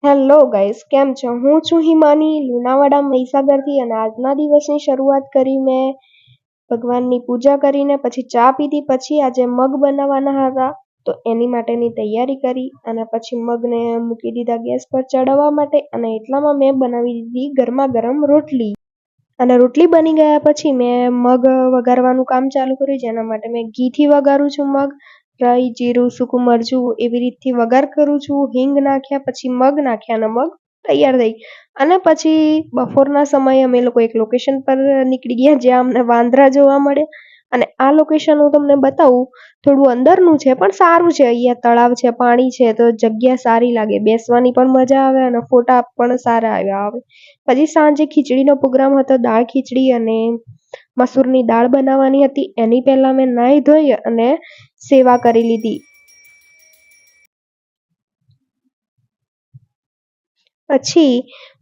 Hello guys, કેમ છો? હું છું હિમાની લુણાવાડા મહીસાગરથી અને આજના દિવસની શરૂઆત કરી મેં ભગવાનની પૂજા કરીને પછી ચા પીધી. પછી આજે મગ બનાવવાના હતા તો એની માટેની તૈયારી કરી અને પછી મગને મૂકી દીધા ગેસ પર ચડાવવા માટે અને એટલામાં મેં બનાવી દીધી ગરમા ગરમ રોટલી. અને રોટલી બની ગયા પછી મેં મગ વઘારવાનું કામ ચાલુ કર્યું, જેના માટે મેં ઘીથી વઘારું છું મગ. રાઈ, જીરું, સૂકું મરચું એવી રીતથી વઘાર કરું છું. હિંગ નાખ્યા પછી મગ નાખ્યા અને મગ તૈયાર થઈ. અને પછી બપોરના સમયે અમે લોકો એક લોકેશન પર નીકળી ગયા જ્યાં અમને વાંદરા જોવા મળે. અને આ લોકેશન હું તમને બતાવું, થોડું અંદરનું છે પણ સારું છે. અહીંયા તળાવ છે, પાણી છે, તો જગ્યા સારી લાગે, બેસવાની પણ મજા આવે અને ફોટા પણ સારા આવ્યા આવે. પછી સાંજે ખીચડીનો પ્રોગ્રામ હતો, દાળ ખીચડી અને મસૂરની દાળ બનાવવાની હતી. એની પહેલા મેં નાહી ધોઈ અને સેવા કરી લીધી. પછી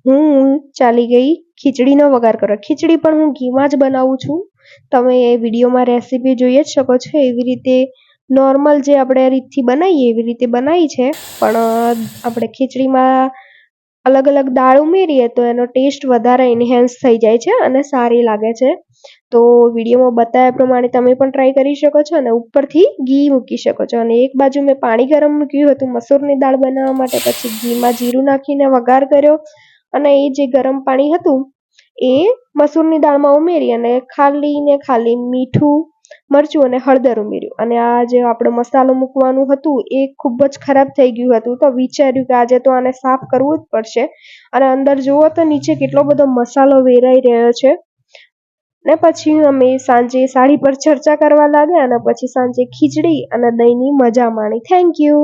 હું ચાલી ગઈ ખીચડીનો વઘાર કરવા. ખીચડી પણ હું ઘીમાં જ બનાવું છું. તમે એ વિડીયોમાં રેસીપી જોઈ જ શકો છો. એવી રીતે નોર્મલ જે આપણે રીતથી બનાવીએ એવી રીતે બનાવી છે, પણ આપણે ખીચડીમાં અલગ અલગ દાળ ઉમેરીએ તો એનો ટેસ્ટ વધારે એન્હેન્સ થઈ જાય છે અને સારી લાગે છે. તો વિડીયોમાં બતાવ્યા પ્રમાણે તમે પણ ટ્રાય કરી શકો છો અને ઉપરથી ઘી મૂકી શકો છો. અને એક બાજુ મેં પાણી ગરમ મૂક્યું હતું મસૂરની દાળ બનાવવા માટે. પછી ઘીમાં જીરું નાખીને વઘાર કર્યો અને એ જે ગરમ પાણી હતું એ મસૂરની દાળમાં ઉમેરી અને ખાલી મીઠું, મરચું અને હળદર ઉમેર્યું. અને આ જે આપણે મસાલો મૂકવાનું હતું એ ખૂબ જ ખરાબ થઈ ગયું હતું, તો વિચાર્યું કે આજે તો આને સાફ કરવું જ પડશે. અને અંદર જુઓ તો નીચે કેટલો બધો મસાલો વેરાઈ રહ્યો છે. ને પછી અમે સાંજે સાડી પર ચર્ચા કરવા લાગ્યા અને પછી સાંજે ખીચડી અને દહીંની મજા માણી. Thank you.